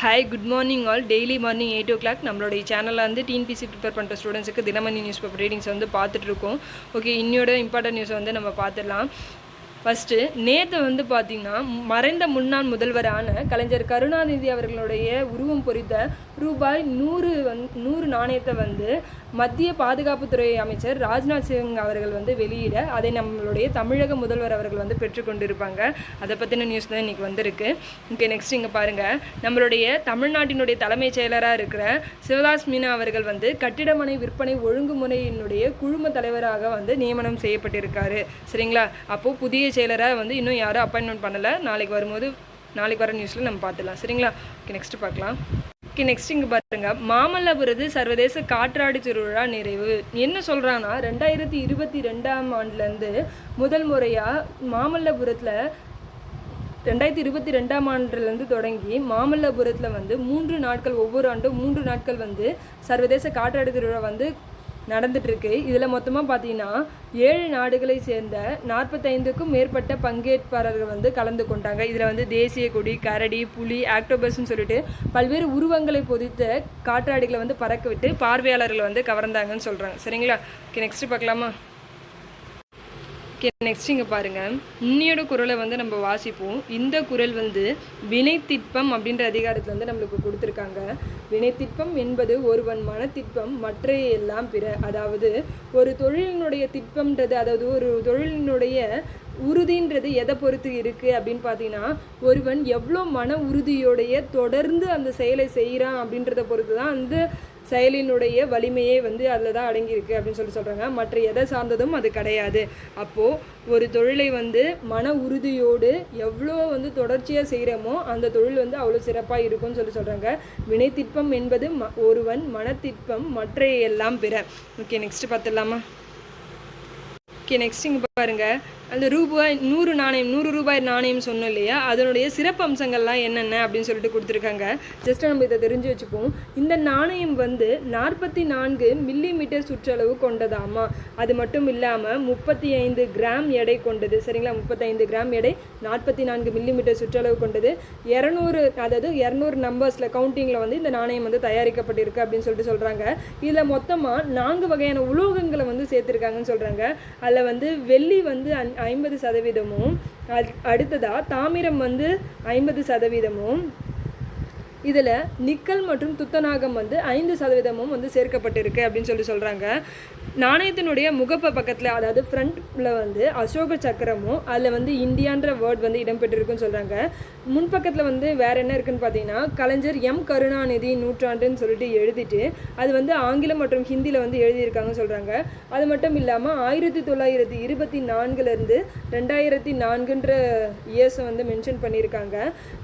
Hi good morning all. Daily morning 8 o'clock நம்மளுடைய சேனலில் வந்து டிஎன்பிசி ப்ரிப்பேர் பண்ணுற ஸ்டூடெண்ட்ஸுக்கு தினமணி நியூஸ் பேப்பர் ரீடிங்ஸ் வந்து பார்த்துட்ருக்கோம். ஓகே, இன்னையோட இம்பார்ட்டன்ட் நியூஸை வந்து நம்ம பார்த்துடலாம். ஃபஸ்ட்டு நேற்று வந்து பார்த்திங்கன்னா மறைந்த முன்னாள் முதல்வரான கலைஞர் கருணாநிதி அவர்களுடைய உருவம் பொறித்த ரூபாய் 100 நாணயத்தை வந்து மத்திய பாதுகாப்புத்துறை அமைச்சர் ராஜ்நாத் சிங் அவர்கள் வந்து வெளியிட அதை நம்மளுடைய தமிழக முதல்வர் அவர்கள் வந்து பெற்றுக்கொண்டிருப்பாங்க. அதை பற்றின நியூஸ் தான் இன்றைக்கி வந்திருக்கு. ஓகே, நெக்ஸ்ட் இங்கே பாருங்கள். நம்மளுடைய தமிழ்நாட்டினுடைய தலைமைச் செயலராக இருக்கிற சிவதாஸ் மீனா அவர்கள் வந்து கட்டிடமனை விற்பனை ஒழுங்குமுறையினுடைய குழும தலைவராக வந்து நியமனம் செய்யப்பட்டிருக்காரு. சரிங்களா? அப்போது புதிய செயலராக வந்து இன்னும் யாரும் அப்பாயின்மெண்ட் பண்ணலை. நாளைக்கு வர நியூஸில் நம்ம பார்த்துலாம். சரிங்களா? ஓகே, நெக்ஸ்ட் பார்க்கலாம். ஓகே, நெக்ஸ்ட் இங்கே பாருங்கள். மாமல்லபுரத்து சர்வதேச காற்றாடி திருவிழா நிறைவு. என்ன சொல்கிறாங்கன்னா 2022ஆம் ஆண்டுலேருந்து முதல் முறையாக மாமல்லபுரத்தில் 2022ஆம் ஆண்டுலேருந்து தொடங்கி மாமல்லபுரத்தில் வந்து 3 நாட்கள், ஒவ்வொரு ஆண்டும் 3 நாட்கள் வந்து சர்வதேச காற்றாடி திருவிழா வந்து நடந்துகிட்ருக்கு. இதில் மொத்தமாக பார்த்தீங்கன்னா 7 நாடுகளை சேர்ந்த 45க்கும் மேற்பட்ட பங்கேற்பாளர்கள் வந்து கலந்து கொண்டாங்க. இதில் வந்து தேசிய கொடி, கரடி, புலி, ஆக்டோபஸ்ன்னு சொல்லிட்டு பல்வேறு உருவங்களை பொதித்த காற்றாடிகளை வந்து பறக்க விட்டு பார்வையாளர்களை வந்து கவர்ந்தாங்கன்னு சொல்கிறாங்க. சரிங்களா? ஓகே, நெக்ஸ்ட்டு பார்க்கலாமா? ஓகே, நெக்ஸ்ட் இங்கே பாருங்கள். இன்னையோட குரலை வந்து நம்ம வாசிப்போம். இந்த குரல் வந்து வினைத்திட்பம் அப்படின்ற அதிகாரத்தில் வந்து நம்மளுக்கு கொடுத்துருக்காங்க. வினைத்திட்பம் என்பது ஒருவன் மனத்திட்பம் மற்றைய எல்லாம் பிற. அதாவது ஒரு தொழிலினுடைய திட்பம்ன்றது, அதாவது ஒரு தொழிலினுடைய உறுதின்றது எதை பொறுத்து இருக்குது அப்படின்னு பார்த்தீங்கன்னா, ஒருவன் எவ்வளோ மன உறுதியோடைய தொடர்ந்து அந்த செயலை செய்கிறான் அப்படின்றத பொறுத்து தான் அந்த செயலினுடைய வலிமையே வந்து அதில் தான் அடங்கியிருக்கு அப்படின்னு சொல்கிறாங்க. மற்ற எதை சார்ந்ததும் அது கிடையாது. அப்போது ஒரு தொழிலை வந்து மன உறுதியோடு எவ்வளோ வந்து தொடர்ச்சியாக செய்கிறோமோ அந்த தொழில் வந்து அவ்வளோ சிறப்பாக இருக்கும்னு சொல்கிறாங்க. வினைத்திட்பம் என்பது ஒருவன் மனத்திட்பம் மற்றைய எல்லாம் பிற. ஓகே, நெக்ஸ்ட் பார்த்துடலாமா? ஓகே, நெக்ஸ்ட் இங்கே பாருங்கள். அந்த ரூபாய் 100 நாணயம், 100 ரூபாய் நாணயம் சொன்னோம் இல்லையா, அதனுடைய சிறப்பு அம்சங்கள்லாம் என்னென்ன அப்படின்னு சொல்லிட்டு கொடுத்துருக்காங்க. ஜஸ்ட் நம்ம இதை தெரிஞ்சு வச்சுப்போம். இந்த நாணயம் வந்து 44 மில்லிமீட்டர் சுற்றளவு கொண்டதாமா. அது மட்டும் இல்லாமல் 35 கிராம் எடை கொண்டது. சரிங்களா? 35 கிராம் எடை, 44 மில்லிமீட்டர் சுற்றளவு கொண்டது. 200 நம்பர்ஸில் கவுண்டிங்கில் வந்து இந்த நாணயம் வந்து தயாரிக்கப்பட்டிருக்கு அப்படின்னு சொல்லிட்டு சொல்கிறாங்க. இதில் மொத்தமாக 4 வகையான உலோகங்களை வந்து சேர்த்துருக்காங்கன்னு சொல்கிறாங்க. அதில் வந்து வெள்ளி வந்து 50%, அடுத்ததாக தாமிரம் வந்து 50%, இதில் நிக்கல் மற்றும் துத்தநாகம் வந்து 5% வந்து சேர்க்கப்பட்டிருக்கு அப்படின்னு சொல்கிறாங்க. நாணயத்தினுடைய முகப்பு பக்கத்தில், அதாவது ஃப்ரண்ட்டில் வந்து அசோக சக்கரமும் அதில் வந்து இந்தியான்ற வேர்ட் வந்து இடம்பெற்றிருக்குன்னு சொல்கிறாங்க. முன்பக்கத்தில் வந்து வேறு என்ன இருக்குதுன்னு பார்த்தீங்கன்னா, கலைஞர் கருணாநிதி நூற்றாண்டுன்னு சொல்லிட்டு எழுதிட்டு அது வந்து ஆங்கிலம் மற்றும் ஹிந்தியில் வந்து எழுதியிருக்காங்கன்னு சொல்கிறாங்க. அது மட்டும் இல்லாமல் 1924லேருந்து 2004ன்ற இயர்ஸை வந்து மென்ஷன் பண்ணியிருக்காங்க.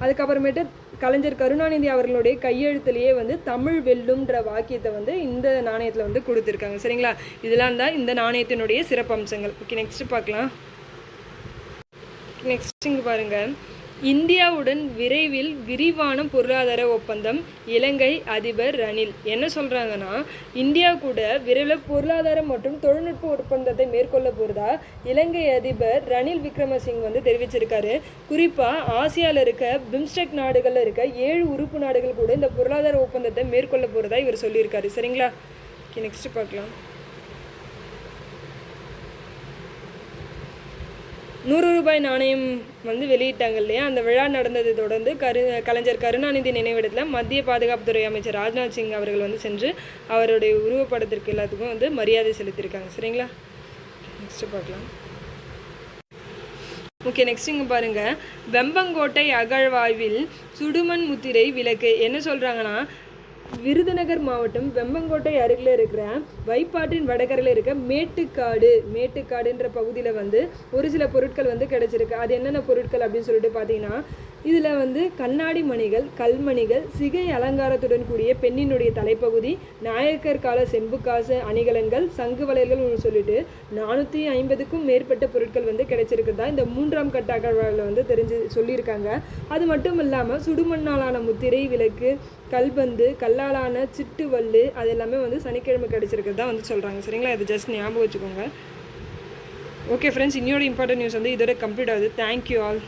அதுக்கப்புறமேட்டு கலைஞர் கருணாநிதி அவர்களுடைய கையெழுத்துலேயே வந்து தமிழ் வெல்லும்ன்ற வாக்கியத்தை வந்து இந்த நாணயத்தில் வந்து கொடுத்துருக்காங்க. சரிங்களா? இதெல்லாம் தான் இந்த நாணயத்தினுடைய சிறப்பம்சங்கள். ஓகே, நெக்ஸ்ட் பார்க்கலாம். நெக்ஸ்ட் இங்கே பாருங்கள். இந்தியாவுடன் விரைவில் விரிவான பொருளாதார ஒப்பந்தம். இலங்கை அதிபர் ரணில் என்ன சொல்கிறாங்கன்னா, இந்தியா கூட விரைவில் பொருளாதார மற்றும் தொழில்நுட்ப ஒப்பந்தத்தை மேற்கொள்ள போகிறதா இலங்கை அதிபர் ரணில் விக்ரமசிங்க வந்து தெரிவிச்சிருக்காரு. குறிப்பாக ஆசியாவில் இருக்க பிம்ஸ்டெக் நாடுகளில் இருக்க 7 உறுப்பு நாடுகள் கூட இந்த பொருளாதார ஒப்பந்தத்தை மேற்கொள்ள போகிறதா இவர் சொல்லியிருக்காரு. சரிங்களா? ஓகே, நெக்ஸ்ட் பார்க்கலாம். 100 ரூபாய் நாணயம் வந்து வெளியிட்டாங்க இல்லையா, அந்த விழா நடந்ததை தொடர்ந்து கலைஞர் கருணாநிதி நினைவிடத்தில் மத்திய பாதுகாப்புத்துறை அமைச்சர் ராஜ்நாத் சிங் அவர்கள் வந்து சென்று அவருடைய உருவப்படத்திற்கு எல்லாத்துக்கும் வந்து மரியாதை செலுத்தியிருக்காங்க. சரிங்களா? நெக்ஸ்ட் பார்க்கலாம். ஓகே, நெக்ஸ்ட் இங்கே பாருங்கள். வெம்பங்கோட்டை அகழ்வாய்வில் சுடுமண் முத்திரை விளக்கு. என்ன சொல்கிறாங்கன்னா, விருதுநகர் மாவட்டம் வெம்பங்கோட்டை அருகில் இருக்கிற வைப்பாற்றின் வடகரையில் இருக்க மேட்டுக்காடுன்ற பகுதியில் வந்து ஒரு சில பொருட்கள் வந்து கிடைச்சிருக்கு. அது என்னென்ன பொருட்கள் அப்படின்னு சொல்லிட்டு பார்த்தீங்கன்னா, இதில் வந்து கண்ணாடி மணிகள், கல்மணிகள், சிகை அலங்காரத்துடன் கூடிய பெண்ணினுடைய தலைப்பகுதி, நாயக்கர் கால செம்பு காசு அணிகலன்கள், சங்கு வளையல்கள் சொல்லிட்டு 450க்கும் மேற்பட்ட பொருட்கள் வந்து கிடைச்சிருக்குதா இந்த 3ஆம் கட்ட அகழ்வாய்வில் வந்து சொல்லியிருக்காங்க. அது மட்டும் இல்லாமல் சுடுமண்ணாலான முத்திரை விளக்கு, கல்பந்து, கல்லாலான சிட்டுவல்லு, அது எல்லாமே வந்து சனிக்கிழமை கிடைச்சிருக்கிறது தான் வந்து சொல்கிறாங்க. சரிங்களா? இது ஜஸ்ட் ஞாபகம் வச்சுக்கோங்க. ஓகே ஃப்ரெண்ட்ஸ், இன்னொரு இம்பார்ட்டன்ட் நியூஸ் வந்து இதோட கம்ப்ளீட் ஆகுது. Thank you all.